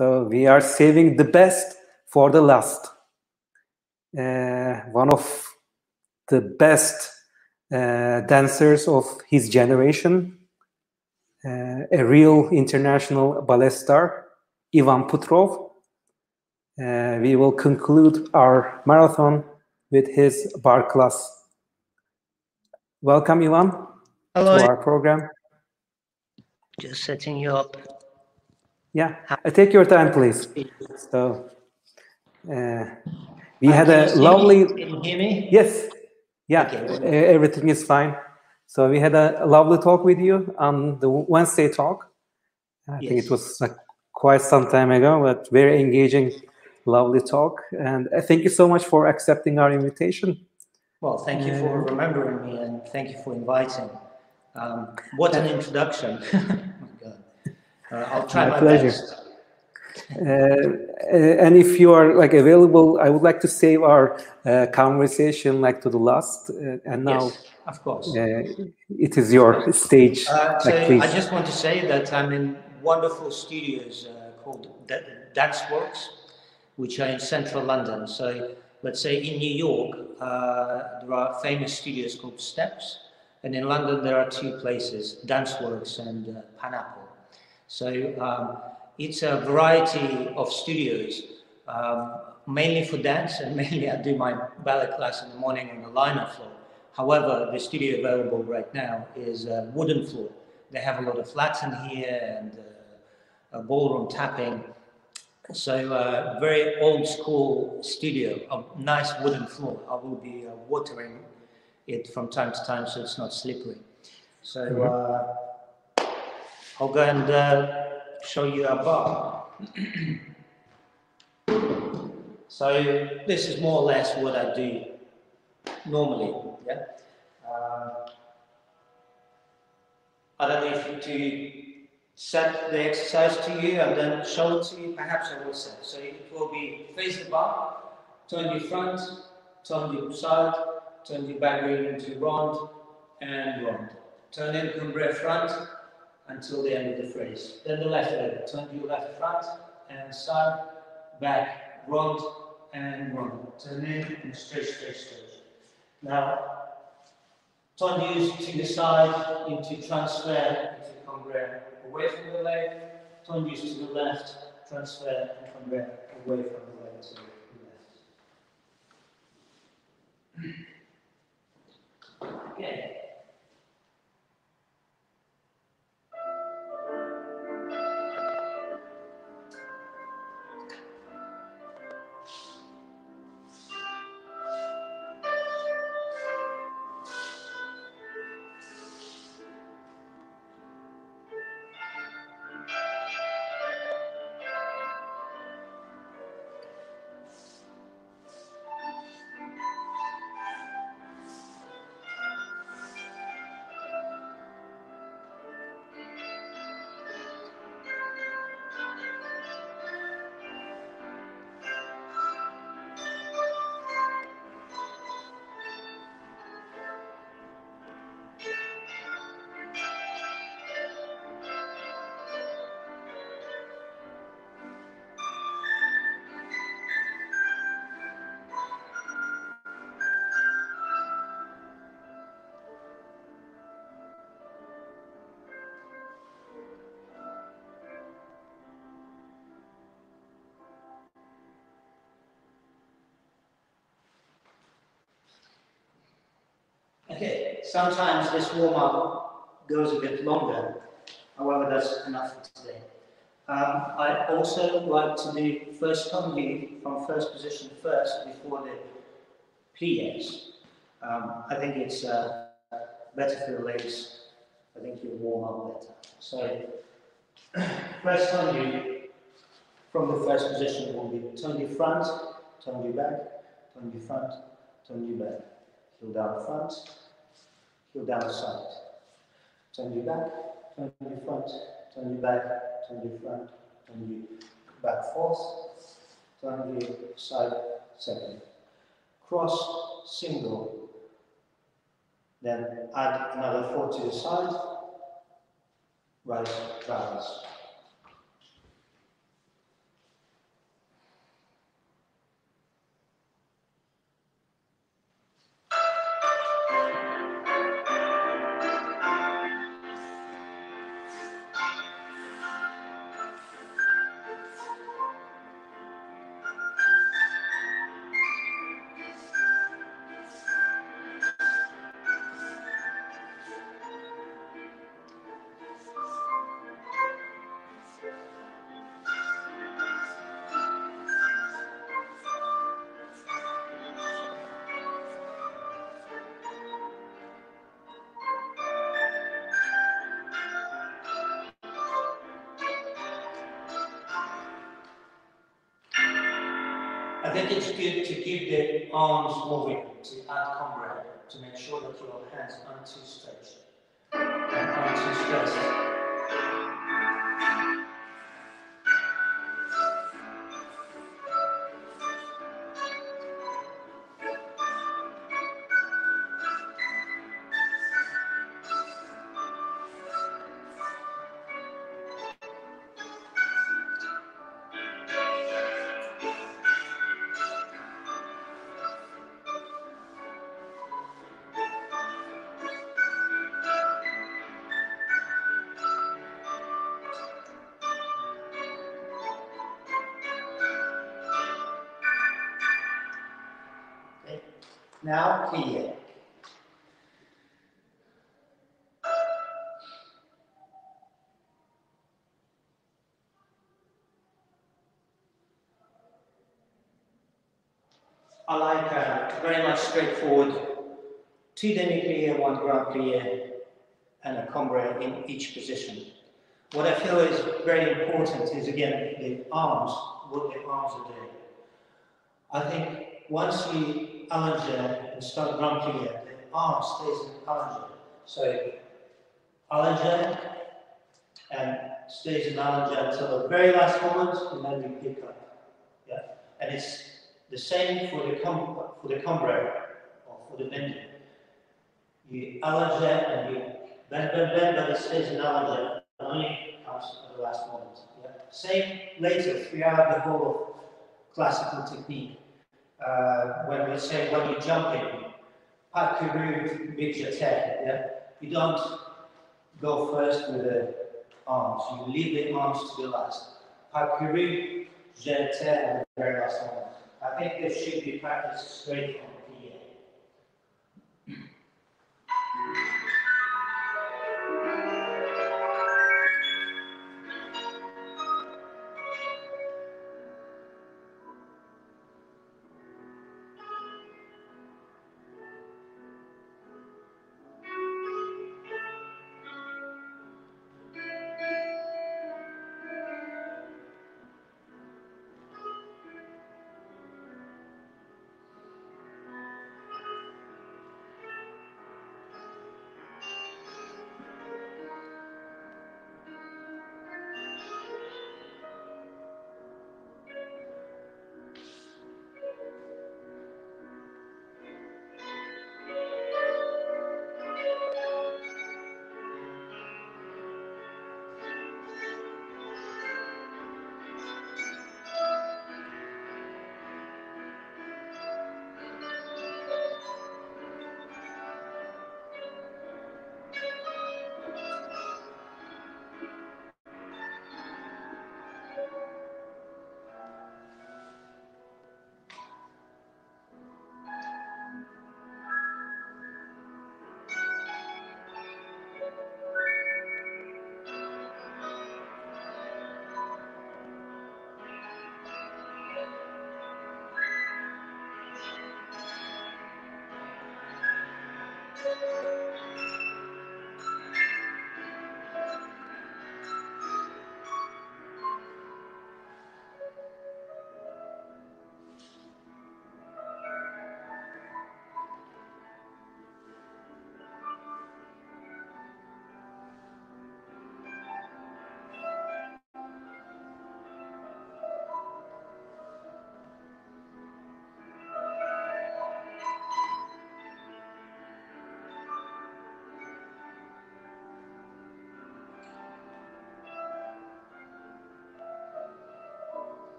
So we are saving the best for the last. One of the best dancers of his generation, a real international ballet star, Ivan Putrov. We will conclude our marathon with his barre class. Welcome, Ivan, Hello. to our program. Just setting you up. Yeah, take your time, please. So, we had a lovely... Can you hear me? Yes. Yeah, okay. Everything is fine. So we had a lovely talk with you on the Wednesday talk. I think it was quite some time ago, but very engaging, lovely talk. And thank you so much for accepting our invitation. Well, thank you for remembering me, and thank you for inviting. What an introduction. Oh my God. I'll try my best. And if you are available, I would like to save our conversation to the last. And now, yes, of course, it is your stage. Please. I just want to say that I'm in wonderful studios called Danceworks, which are in central London. So let's say in New York, there are famous studios called Steps, and in London there are two places, Danceworks and Pineapple. So it's a variety of studios, mainly for dance, and mainly I do my ballet class in the morning on the liner floor. However, the studio available right now is a wooden floor. They have a lot of flats in here and a ballroom tapping. So very old school studio, a nice wooden floor. I will be watering it from time to time so it's not slippery. So I'll go and show you our bar. So this is more or less what I do normally. Yeah. I don't know if to set the exercise to you and then show it to you. Perhaps I will set. So it will be face the bar, turn your front, turn your side, turn your back ring into rond and rond. Turn in cumbre front until the end of the phrase. Then the left leg. Turn your left front and side, back, rond and rond. Turn in and stretch, stretch, stretch. Now, tendus to the side into transfer into cumbre away from the leg. Tendus to the left, transfer and cumbre away from the leg to the left. Okay. Okay, sometimes this warm-up goes a bit longer, however that's enough for today. I also like to do first tendu from first position first before the pliés. I think it's better for the legs. I think you'll warm up better. So first tendu from the first position will be tendu front, tendu back, tendu front, tendu back. Heel down front, heel down side. Turn you back, turn you front, turn you back, turn you front, turn you back fourth, turn you side second. Cross, single, then add another 4 to the side, right, balance. I think it's good to keep the arms moving to add comrade, to make sure that your hands aren't too stretched and aren't too stressed. Now, clear. I like very much straightforward, 2 demi-plie, 1 grand plie, and a combre in each position. What I feel is very important is, again, the arms, what the arms are doing. I think once you allonge and start grand plie, the arm stays in allonge. So, allonge and stays in allonge until the very last moment, and then we pick up. Yeah? And it's the same for the combre, or for the bending. You allonge and you bend, but it stays in allonge, and only comes at the last moment. Yeah? Same later throughout the whole of classical technique. When we say when you jump in, pas couru, big jeté, yeah? You don't go first with the arms, you leave the arms to the last. Pas couru, jeté at the very last moment. I think this should be practiced straight from the PA.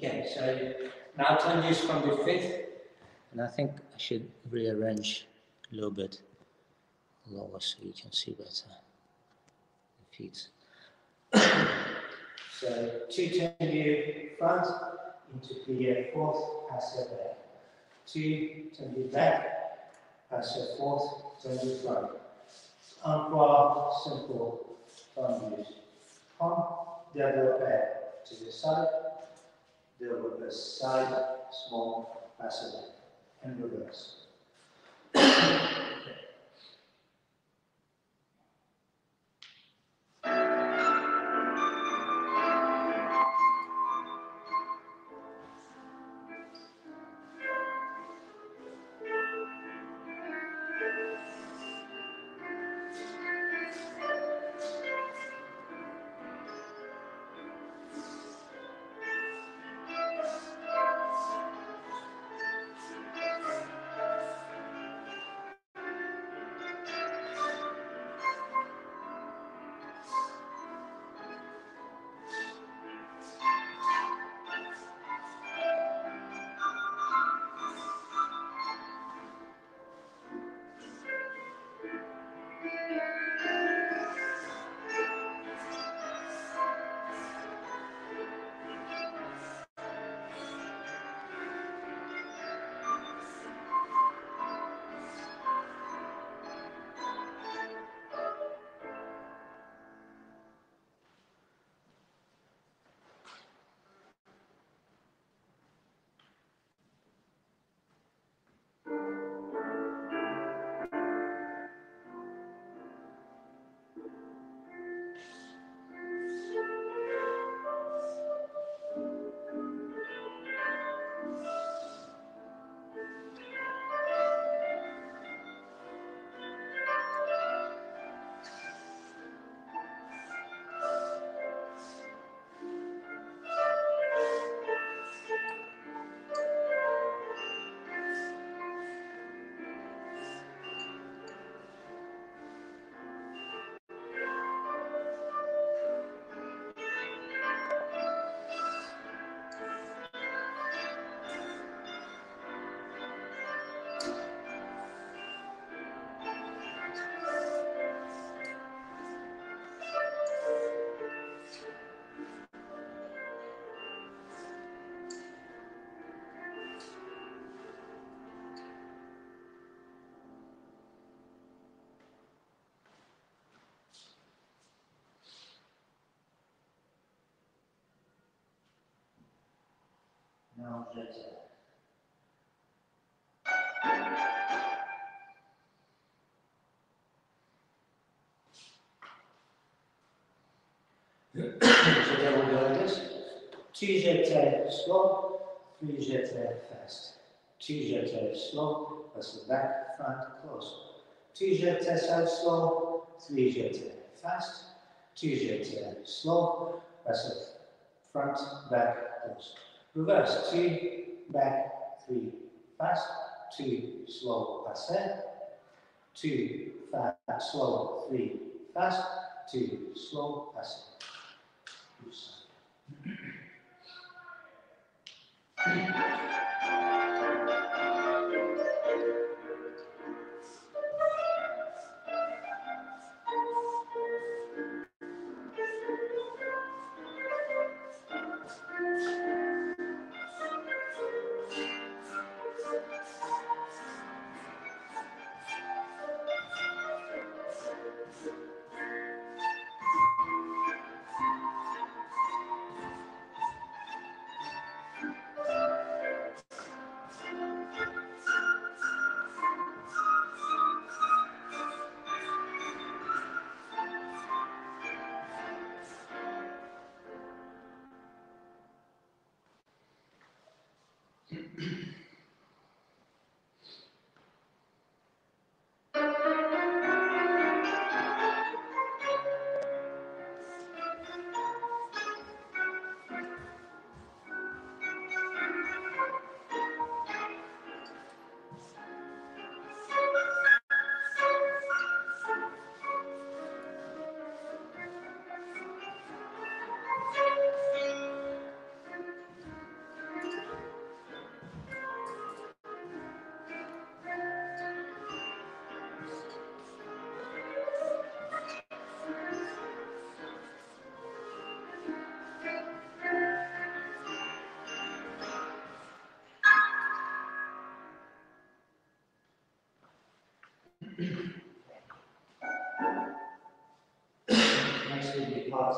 Okay, so now changes from the fifth, and I think I should rearrange a little bit lower so you can see better the feet. So two tendu front into plie fourth, passe back. Two tendu back, passe fourth, tendu front. Un simple front use. Pump, développé to the side, développé side, small, passe back, and reverse. Now that's it. So there we go like this. Two jetés slow, three jetés fast. Two jetés slow, pass the back, front, close. Two jetés side slow, three jetés fast. Two jetés slow, pass the front, back, close. Reverse, two, back, three, fast. Two, slow, passe. Two, fast, slow, three, fast. Two, slow, passe.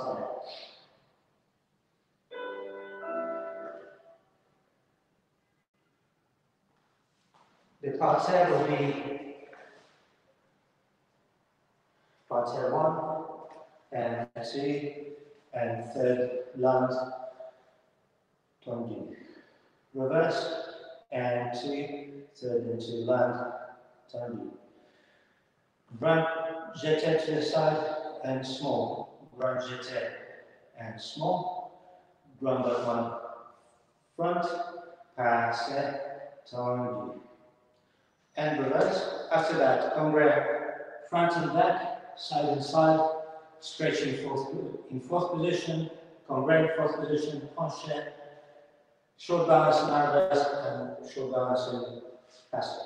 parterre. The parterre will be parterre 1 and 2 and third land tendu. Reverse and 2, third and 2 land tendu. Grand jeté to the side and small. Grand jeté and small. Grand one front, passe, tendu. And reverse. After that, congre front and back, side and side, stretching in fourth position, congre in fourth position, penché, short balance in reverse, and short balance in passe.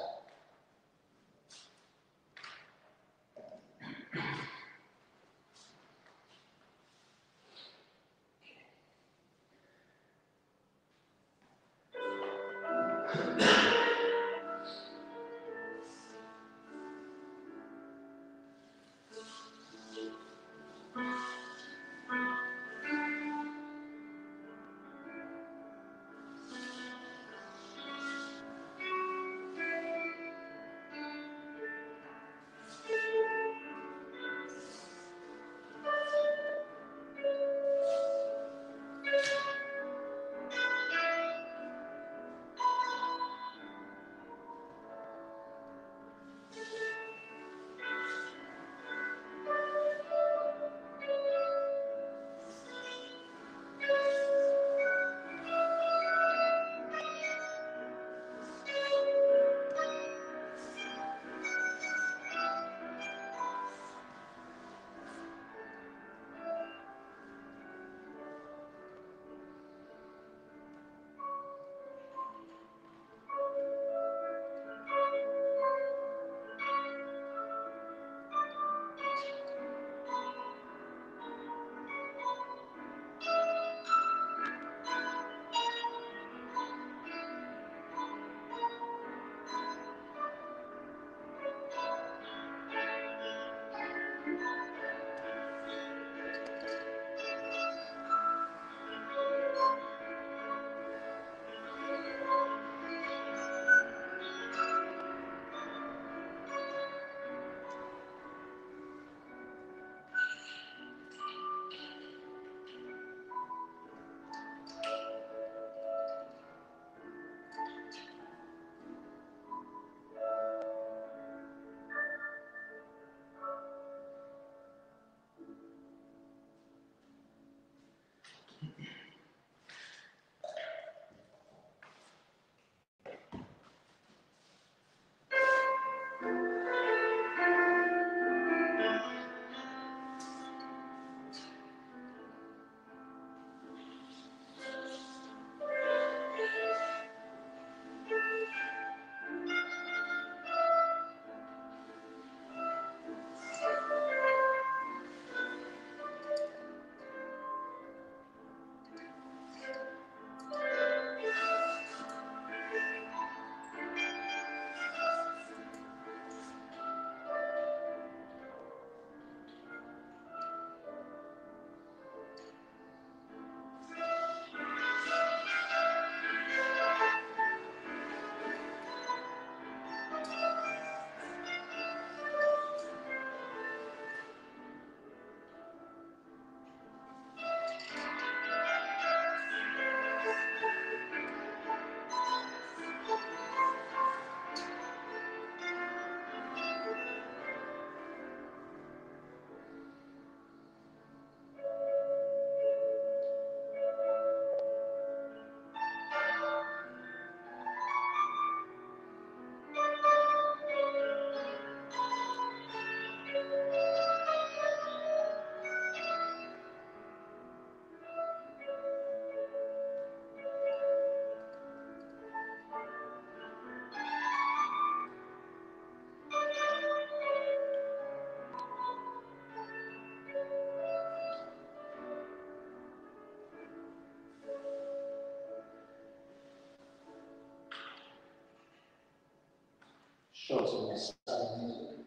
Shortness of music.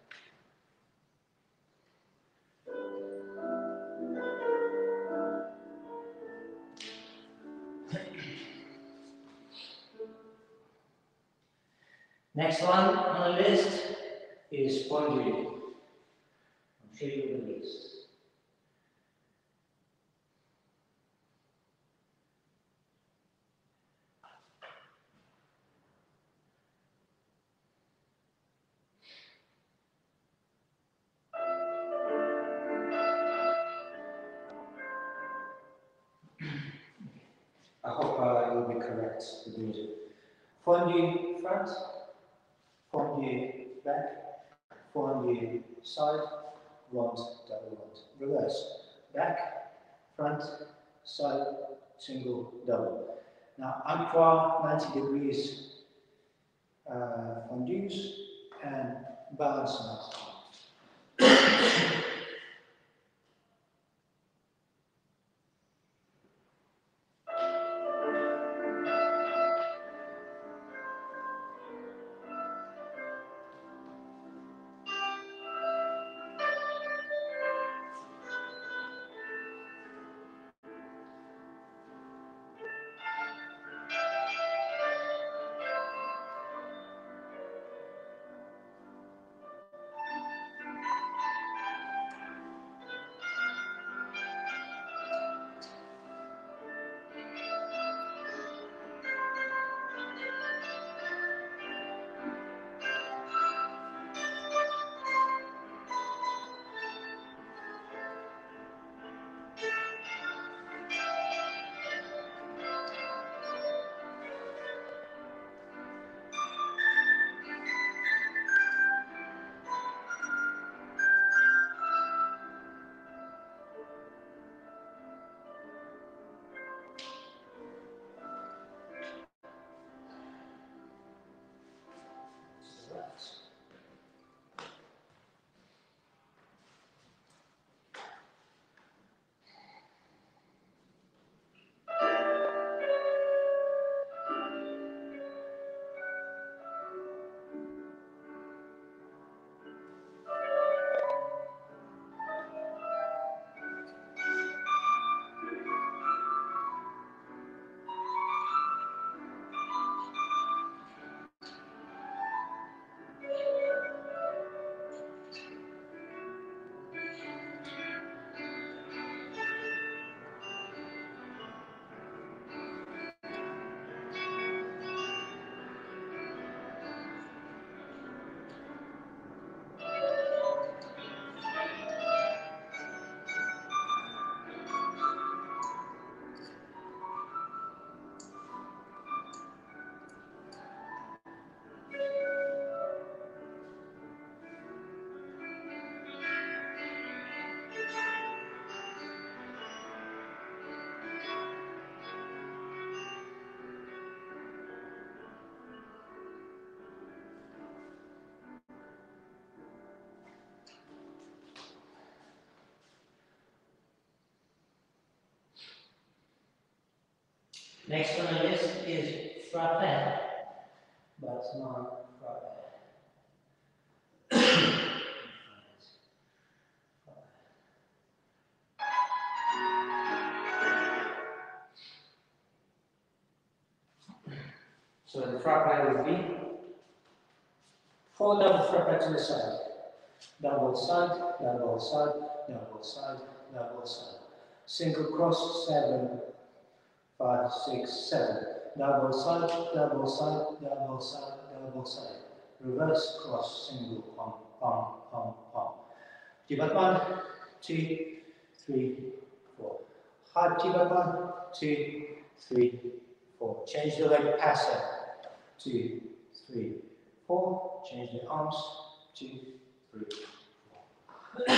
Next one on the list is fondue. I'll show you the list. I hope it will be correct with the music. Fondue front, fondue back, fondue side, rond, double rond. Reverse, back, front, side, single, double. Now, encore 90 degrees fondues and balance knot. Next on the list is frappe, but not frappe. So the frappe would be 4 double frappe to the side. Double side, double side, double side, double side. Single cross, 7, 5, 6, 7. Double side, double side, double side, double side. Reverse cross, single, pom, pom, pom, pom. Jibat 1, 2, 3, 4. Hard jibat 1, 2, 3, 4. Change the leg passer. 2, 3, 4. Change the arms. 2, 3, 4.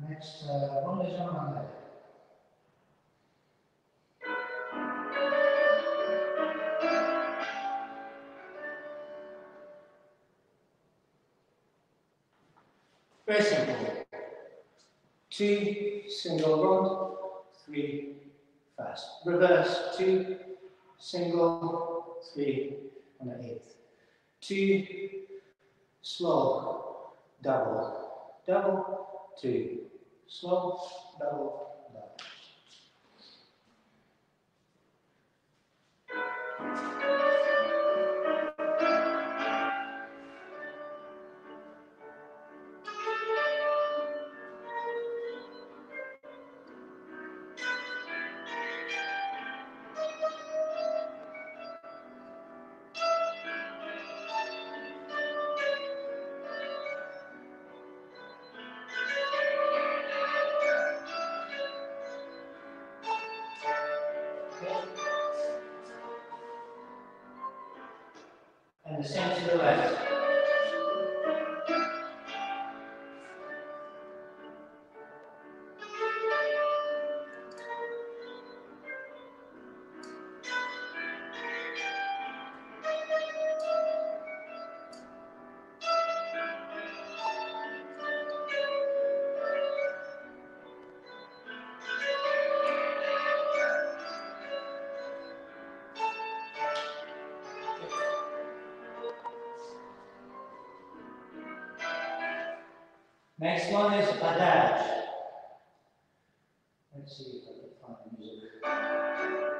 Next, one is on Monday. Very simple. 2 single rond, 3 fast. Reverse 2 single, 3 on the 8th. 2 slow, double, double, 2 slow, double, double. And the same to the left. Next one is adage. Let's see if I can find the music.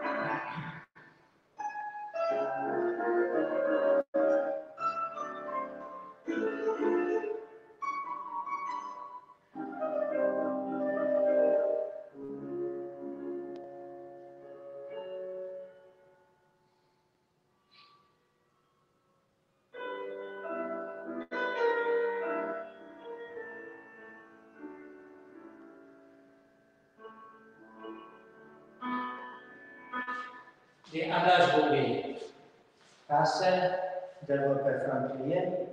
The adage will be passe, développé front plié,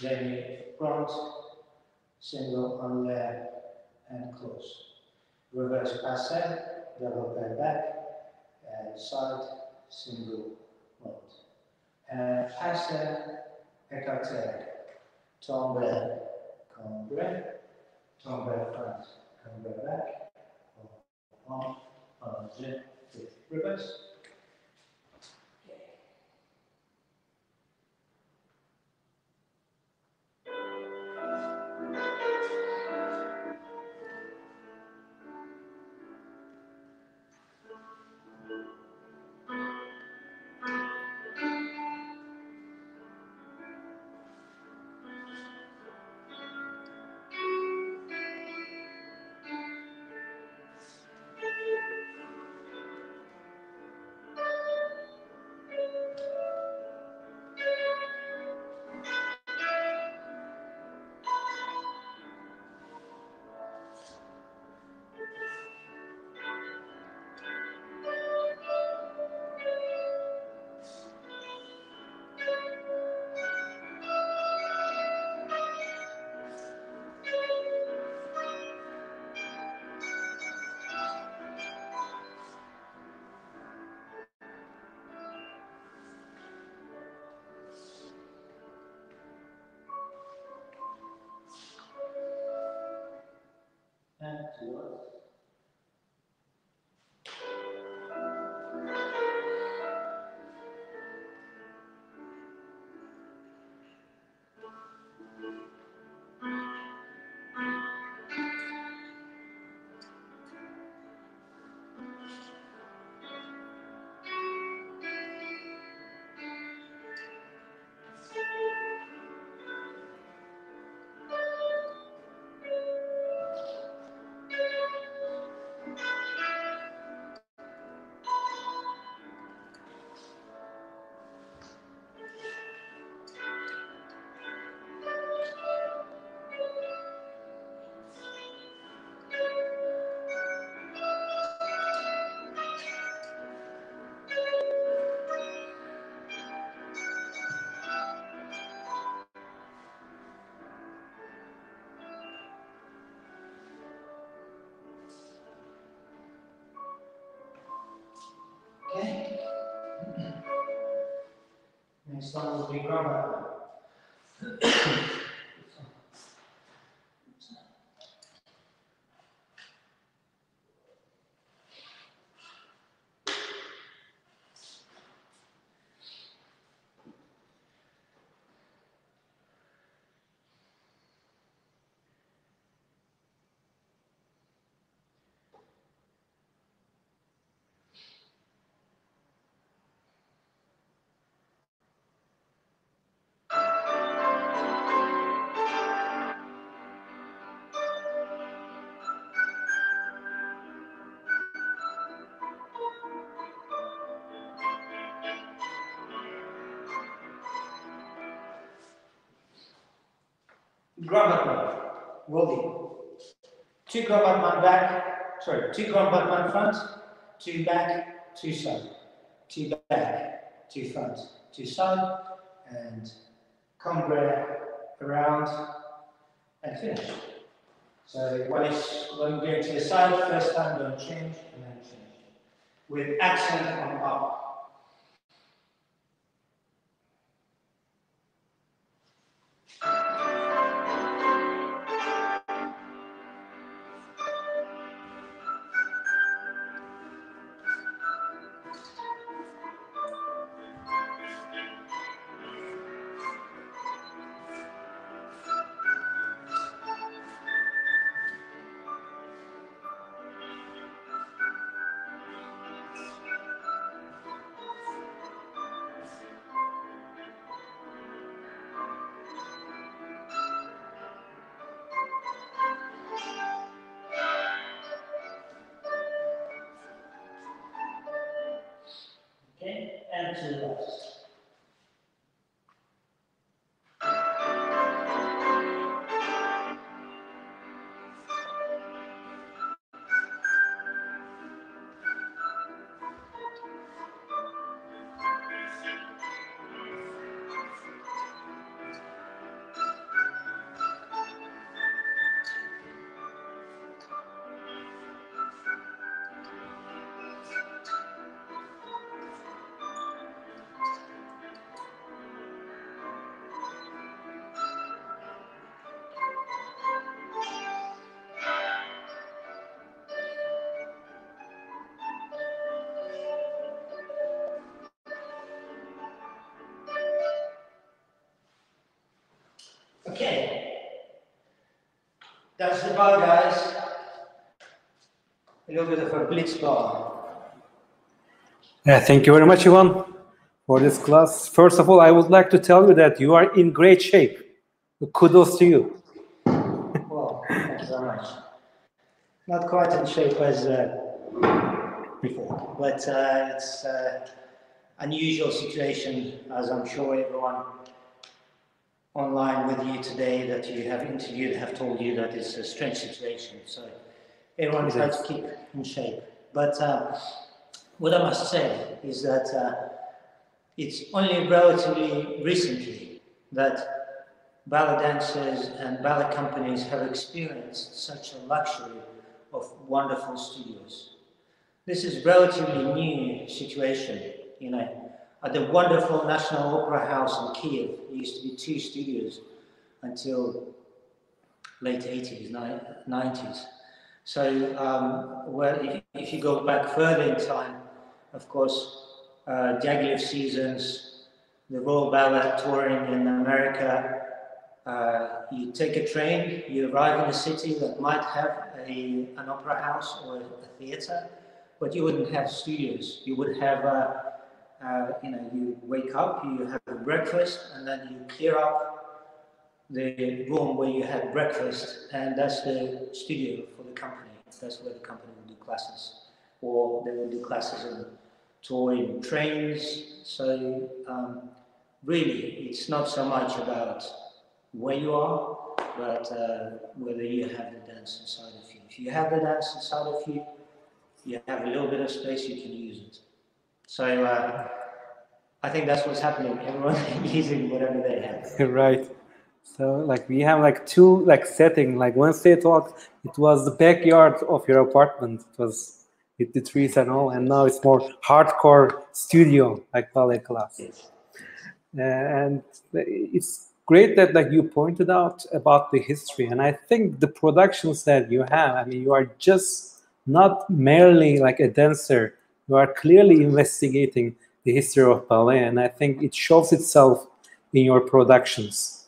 then front, single on left and close. Reverse passe, développé back, and side, single front. And passe, écarté, tombe, cambre, tombe front, cambre back, on, reverse. This one will be grammar. Grombatman, Woldy. 2 Grombatman back, sorry, 2 Grombatman front, 2 back, 2 side. 2 back, 2 front, 2 side, and Combray around and finish. So when going to the side, first time don't change and then change. With accent on up. Okay, and to the left. Okay, that's the bar, guys. A little bit of a blitz bar. Thank you very much, Ivan, for this class. First of all, I would like to tell you that you are in great shape. Kudos to you. Well, thank you very much. Not quite in shape as before, but it's an unusual situation, as I'm sure everyone online with you today that you have interviewed have told you that it's a strange situation. So everyone tries to keep in shape. But what I must say is that it's only relatively recently that ballet dancers and ballet companies have experienced such a luxury of wonderful studios. This is relatively new situation, you know. At the wonderful National Opera House in Kiev, there used to be 2 studios until late 80s, 90s. So, well, if you go back further in time, of course, Diaghilev seasons, the Royal Ballet touring in America, you take a train, you arrive in a city that might have an opera house or a theatre, but you wouldn't have studios. You would have, you know, you wake up, you have a breakfast, and then you clear up the room where you had breakfast, and that's the studio for the company. That's where the company will do classes, or they will do classes in touring trains. So really, it's not so much about where you are, but whether you have the dance inside of you. If you have the dance inside of you, you have a little bit of space, you can use it. So I think that's what's happening. Everyone using whatever they have. Right. So like we have like 2 like setting. Like Wednesday talk, it was the backyard of your apartment. It was with the trees and all, and now it's more hardcore studio like ballet class. Yes. and it's great that like you pointed out about the history. And I think the productions that you have, I mean, you are just not merely like a dancer, you are clearly investigating the history of ballet, and I think it shows itself in your productions,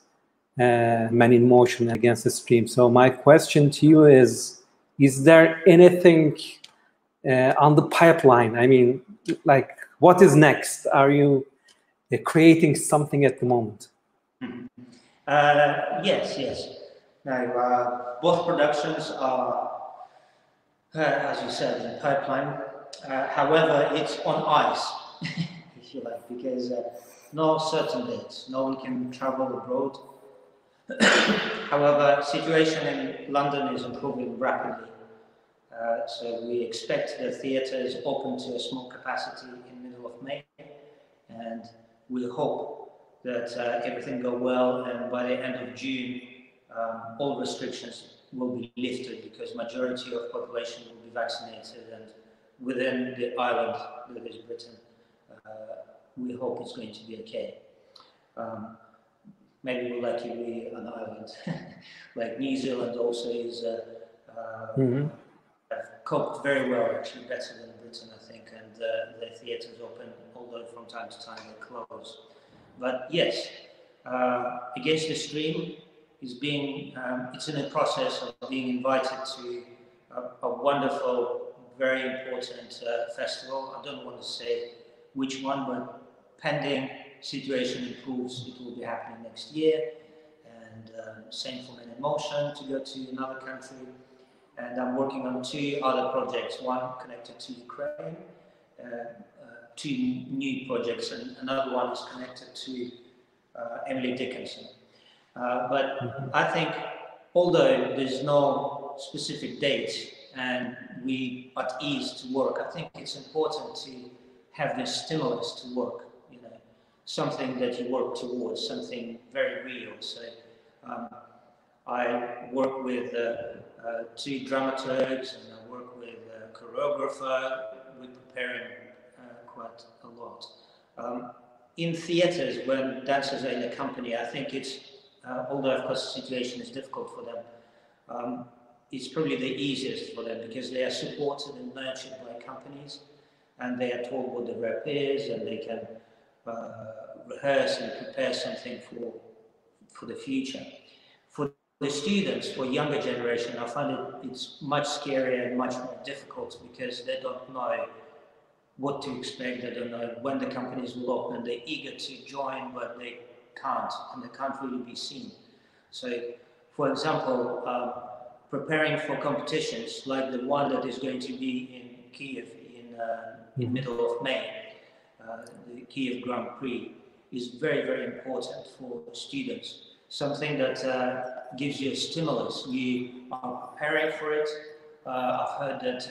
Man in Motion, Against the Stream. So my question to you is there anything on the pipeline? I mean, like, what is next? Are you creating something at the moment? Yes. Now, both productions are, as you said, in the pipeline. However, it's on ice, if you like, because no certain dates. No one can travel abroad. However, situation in London is improving rapidly. So we expect the theatre is open to a small capacity in the middle of May, and we hope that everything go well, and by the end of June, all restrictions will be lifted, because majority of population will be vaccinated, and within the island that is Britain, we hope it's going to be okay. Maybe we're lucky we're an island, like New Zealand also is coped very well, actually better than Britain, I think, and the theatres open, although from time to time they close. But yes, Against the Stream is being, it's in the process of being invited to a wonderful, very important festival. I don't want to say which one, but pending situation improves, it will be happening next year. And same for Men in Motion, to go to another country. And I'm working on 2 other projects, one connected to Ukraine, 2 new projects, and another one is connected to Emily Dickinson. But I think, although there's no specific date and we are at ease to work, I think it's important to have this stimulus to work, you know, something that you work towards, something very real. So I work with 2 dramaturgs, and I work with a choreographer. We're preparing quite a lot. In theatres, when dancers are in a company, I think it's, although of course the situation is difficult for them, it's probably the easiest for them, because they are supported and nurtured by companies, and they are told what the rep is, and they can rehearse and prepare something for the future. For the students, for younger generation, I find it's much scarier and much more difficult, because they don't know what to expect, they don't know when the companies will open, they're eager to join, but they can't, and they can't really be seen. So, for example, preparing for competitions like the one that is going to be in Kiev in middle of May, the Kiev Grand Prix, is very, very important for students. Something that gives you a stimulus. You are preparing for it. I've heard that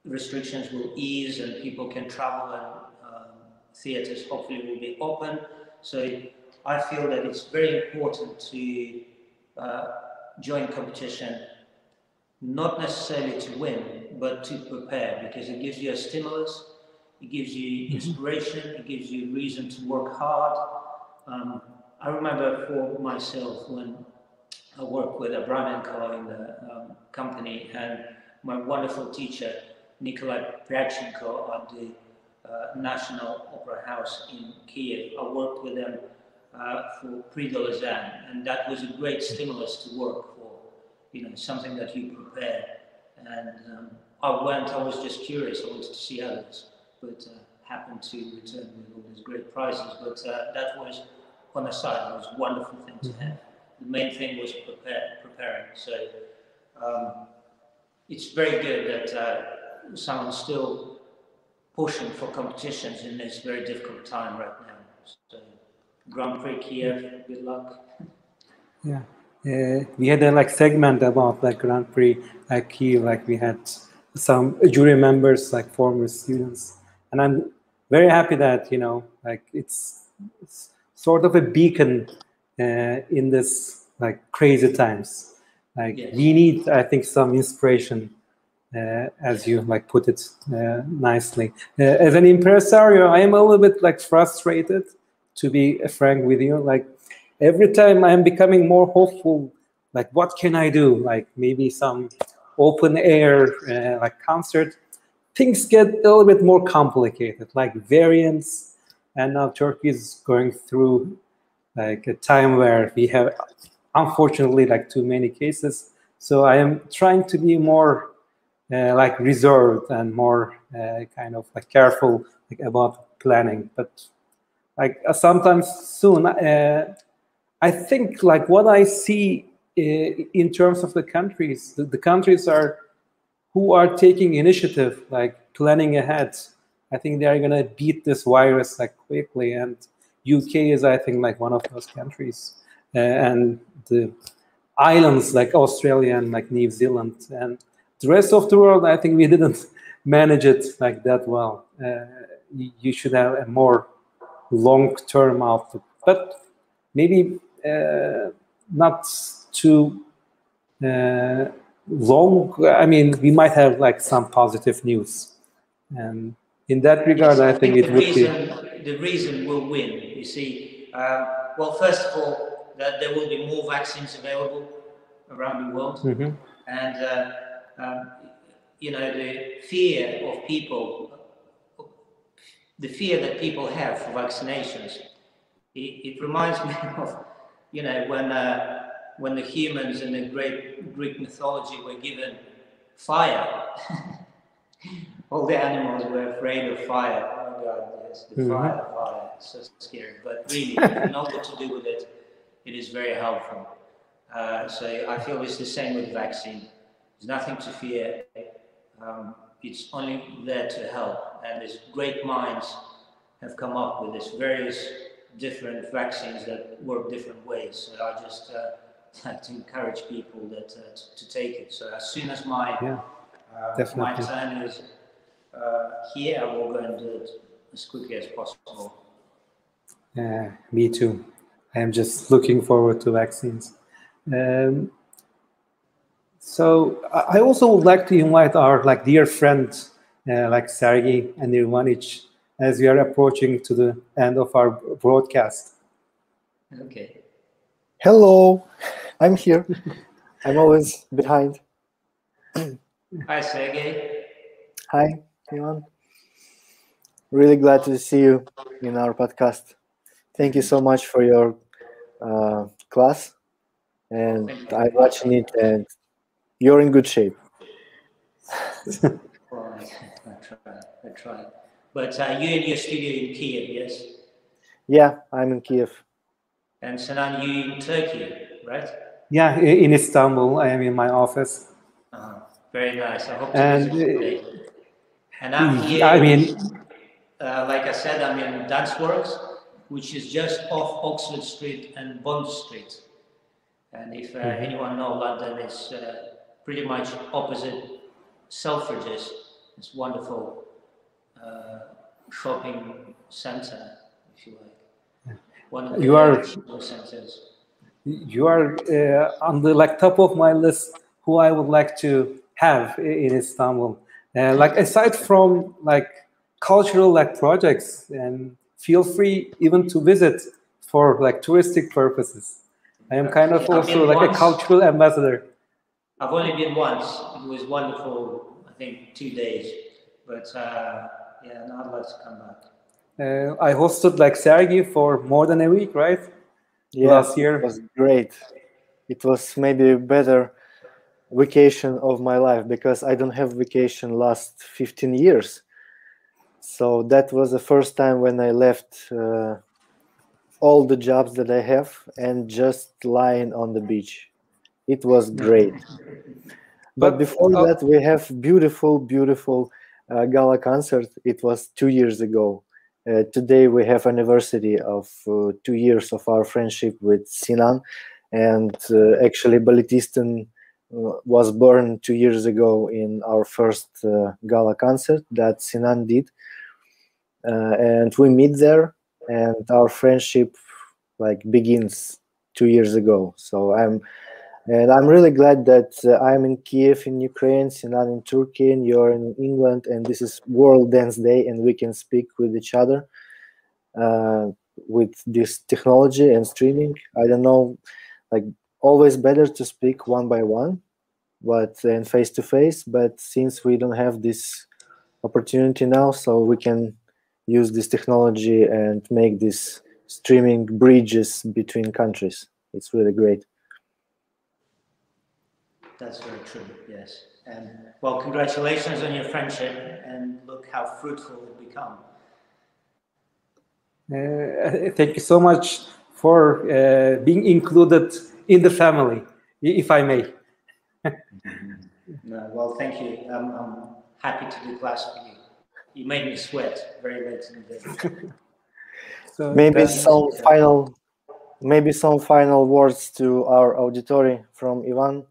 restrictions will ease and people can travel, and theatres hopefully will be open. So I feel that it's very important to join competition, not necessarily to win, but to prepare, because it gives you a stimulus, it gives you inspiration, it gives you reason to work hard. I remember for myself when I worked with Abraменko in the company, and my wonderful teacher, Nikolai Pryachenko, at the National Opera House in Kiev. I worked with them for Prix de Lausanne, and that was a great stimulus to work for, you know, something that you prepare. And I was just curious, I wanted to see others, but happened to return with all these great prizes. But that was on the side, it was a wonderful thing to have. The main thing was preparing. So it's very good that someone's still pushing for competitions in this very difficult time right now. So Grand Prix Kiev, good luck. Yeah, we had a like segment about like Grand Prix Kiev, like we had some jury members, like former students, and I'm very happy that, you know, like it's sort of a beacon in this like crazy times. Like we need, I think, some inspiration, as you like put it nicely. As an impresario, I am a little bit like frustrated to be frank with you. Like every time I'm becoming more hopeful, like what can I do? Like maybe some open air like concert. Things get a little bit more complicated, like variants, and now Turkey is going through like a time where we have, unfortunately, like too many cases. So I am trying to be more like reserved and more kind of like careful like about planning. But like sometimes soon, I think like what I see in terms of the countries, the countries are who are taking initiative, like planning ahead. I think they are gonna beat this virus like quickly, and UK is, I think, like one of those countries, and the islands like Australia and like New Zealand, and the rest of the world. I think we didn't manage it like that well. You should have a more long-term outlook, but maybe not too long. I mean, we might have like some positive news, and in that regard, Yes, I I think think it would be. the reason will win. You see, well, first of all, that there will be more vaccines available around the world, and you know, the fear that people have for vaccinations. It reminds me of, you know, when the humans in the great Greek mythology were given fire. All the animals were afraid of fire. Oh God, yes, the fire, so scary. But really, if you know what to do with it, it is very helpful. So I feel it's the same with vaccine. There's nothing to fear. It's only there to help. And these great minds have come up with these various different vaccines that work different ways. So I just like to encourage people that to take it. So as soon as my turn is here, I will go and do it as quickly as possible. Me too. I am just looking forward to vaccines. So I also would like to invite our like dear friend, like Sergey and Nirvanich, as we are approaching to the end of our broadcast. Okay. Hello, I'm here. I'm always behind. Hi, Sergey. Hi, Ivan. Really glad to see you in our podcast. Thank you so much for your class, and I'm watching it, and you're in good shape. Well, I try. But you in your studio in Kiev, yes? Yeah, I'm in Kiev. And Sinan, you in Turkey, right? Yeah, in Istanbul. I am in my office. Very nice. I hope to visit today. And I'm here. I mean, like I said, I'm in Danceworks, which is just off Oxford Street and Bond Street. And if anyone knows London, it's pretty much opposite Selfridges. It's wonderful shopping center, if you like. One of the shopping centers. You are on the like top of my list who I would like to have in Istanbul. Like aside from like cultural like projects, and feel free even to visit for like touristic purposes. I am kind of also like a cultural ambassador. I've only been once. It was wonderful. I think 2 days, but yeah, now I'd like to come back. I hosted like Sergey for more than a week, right? Yeah, last year. It was great. It was maybe a better vacation of my life because I don't have vacation last 15 years. So that was the first time when I left all the jobs that I have and just lying on the beach. It was great. But before that, we have beautiful gala concert. It was 2 years ago. Today we have anniversary of 2 years of our friendship with Sinan, and actually Balletistan was born 2 years ago in our first gala concert that Sinan did, and we meet there, and our friendship like begins 2 years ago. So I'm really glad that I'm in Kiev in Ukraine, Sinan in Turkey, and you're in England, and this is World Dance Day, and we can speak with each other. with this technology and streaming. I don't know, like always better to speak one by one, but and face to face. But since we don't have this opportunity now, so we can use this technology and make this streaming bridges between countries. It's really great. That's very true, yes. And well, congratulations on your friendship, and look how fruitful it become. Thank you so much for being included in the family, if I may. No, well, thank you. I'm happy to do class for you. You made me sweat very late in the day. So maybe some final words to our auditory from Ivan.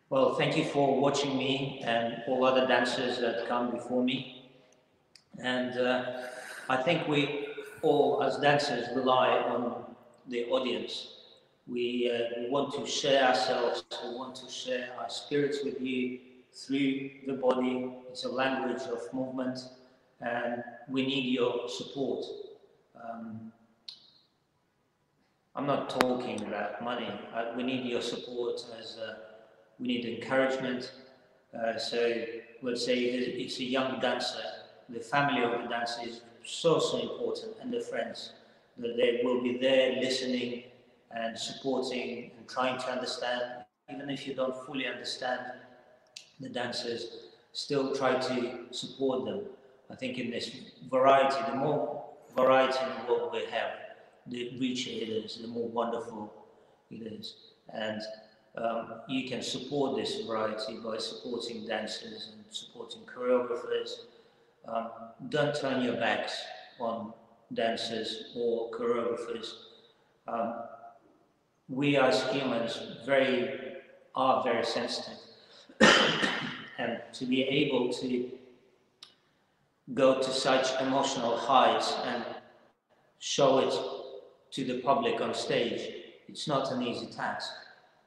Well, thank you for watching me and all other dancers that come before me. And I think we all, as dancers, rely on the audience. We want to share ourselves, we want to share our spirits with you through the body. It's a language of movement, and we need your support. I'm not talking about money. We need your support as we need encouragement. So let's say it's a young dancer. The family of the dancer is so important, and the friends. That they will be there listening and supporting and trying to understand. Even if you don't fully understand the dancers, still try to support them. I think in this variety, the more variety in what we have, the richer it is, the more wonderful it is. And you can support this variety by supporting dancers and supporting choreographers. Don't turn your backs on dancers or choreographers. We as humans are very sensitive. And to be able to go to such emotional heights and show it to the public on stage, it's not an easy task.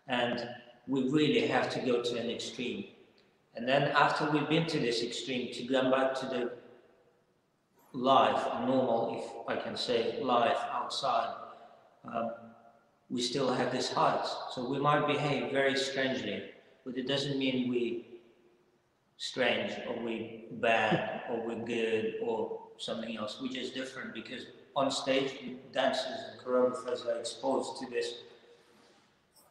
And we really have to go to an extreme. And then after we've been to this extreme, to come back to the life, normal, if I can say, life outside, we still have this height. So we might behave very strangely, but it doesn't mean we strange or we bad or we're good or something else. We're just different because on stage, dancers and choreographers are exposed to this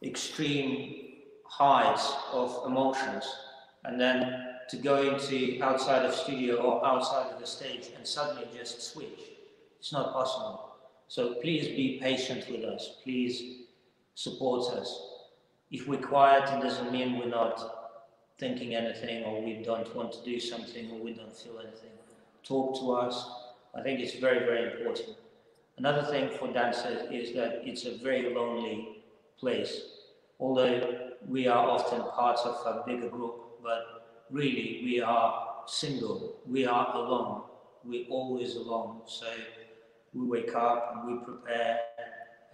extreme heights of emotions, and then to go into outside of studio or outside of the stage and suddenly just switch, it's not possible. So please be patient with us, please support us. If we're quiet, it doesn't mean we're not thinking anything or we don't want to do something or we don't feel anything. Talk to us. I think it's very, very important. Another thing for dancers is that it's a very lonely place. Although we are often part of a bigger group, but really we are single, we are alone, we're always alone. So we wake up and we prepare,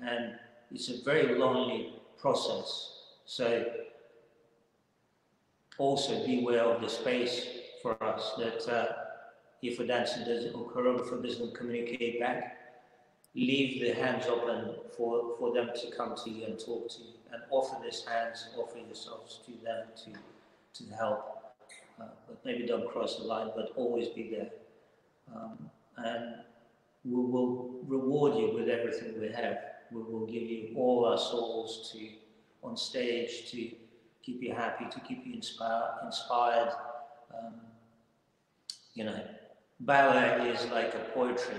and it's a very lonely process. So also be aware of the space for us that if a dancer doesn't or choreographer doesn't communicate back, leave the hands open for them to come to you and talk to you, and offer these hands, offer yourselves to them to help. But maybe don't cross the line, but always be there. And we will reward you with everything we have. We will give you all our souls on stage to keep you happy, to keep you inspired. Ballet is like a poetry.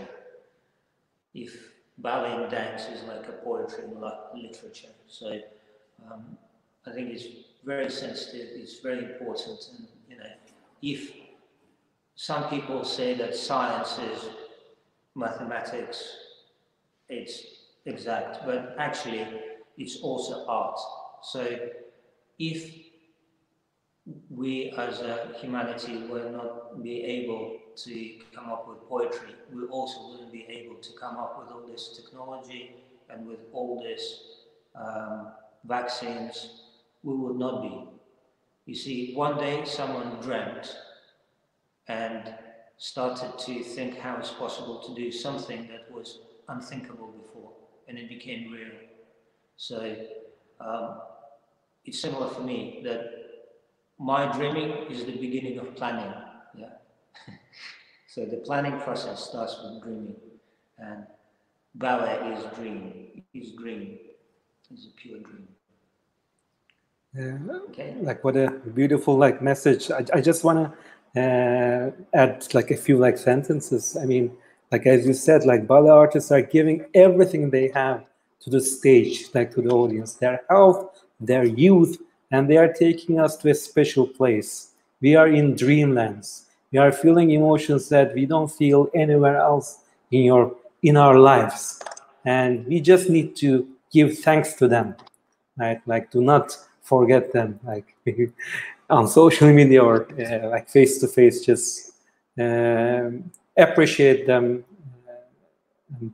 If ballet and dance is like a poetry and literature. So I think it's very sensitive, it's very important. And if some people say that science is mathematics, it's exact, but actually it's also art. So if we as a humanity will not be able to come up with poetry, we also wouldn't be able to come up with all this technology and with all this vaccines. We would not be. You see, one day someone dreamt and started to think how it's possible to do something that was unthinkable before, and it became real. So it's similar for me, that my dreaming is the beginning of planning. Yeah. So the planning process starts with dreaming, and ballet is dream, is dream, is a pure dream. Okay. Like, what a beautiful like message. I just want to add like a few like sentences. I mean, like as you said, like ballet artists are giving everything they have to the stage, like to the audience, their health, their youth, and they are taking us to a special place. We are in dreamlands. We are feeling emotions that we don't feel anywhere else in our lives, and we just need to give thanks to them, right? Like, do not forget them, like on social media or like face to face. Just appreciate them, and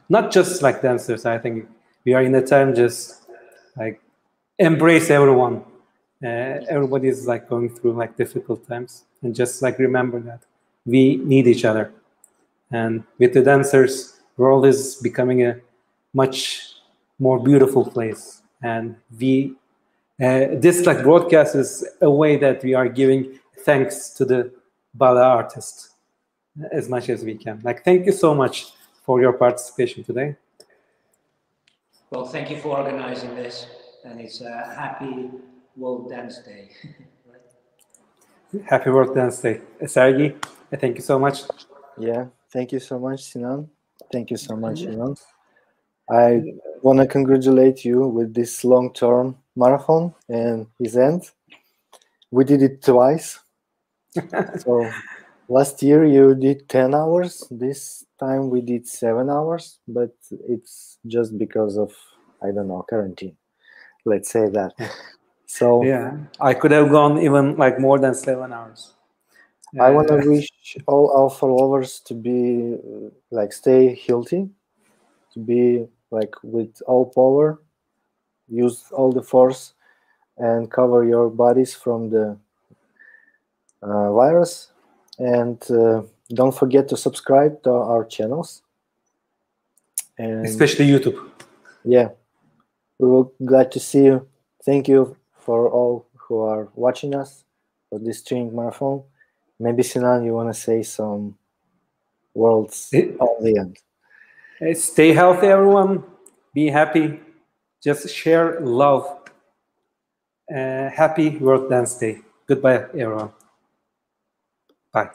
not just like dancers. I think we are in a time just like embrace everyone. Everybody is like going through like difficult times, and just like remember that we need each other. And with the dancers, world is becoming a much more beautiful place. And we this like broadcast is a way that we are giving thanks to the ballet artist as much as we can. Like, thank you so much for your participation today. Well, thank you for organizing this, and it's a happy World Dance Day. Happy World Dance Day. Sergey, thank you so much. Yeah, thank you so much, Sinan. Thank you so much, Sinan. I want to congratulate you with this long-term marathon and his end. We did it twice. So last year you did 10 hours. This time we did 7 hours, but it's just because of, I don't know, quarantine. Let's say that. So yeah, I could have gone even like more than 7 hours. I want to wish all our followers to be like stay healthy, to be like with all power, use all the force, and cover your bodies from the virus. And don't forget to subscribe to our channels, and especially YouTube. Yeah, we will glad to see you. Thank you for all who are watching us for this training marathon. Maybe Sinan, you want to say some words at the end? Stay healthy, everyone. Be happy. Just share love. Happy World Dance Day. Goodbye, everyone. Bye.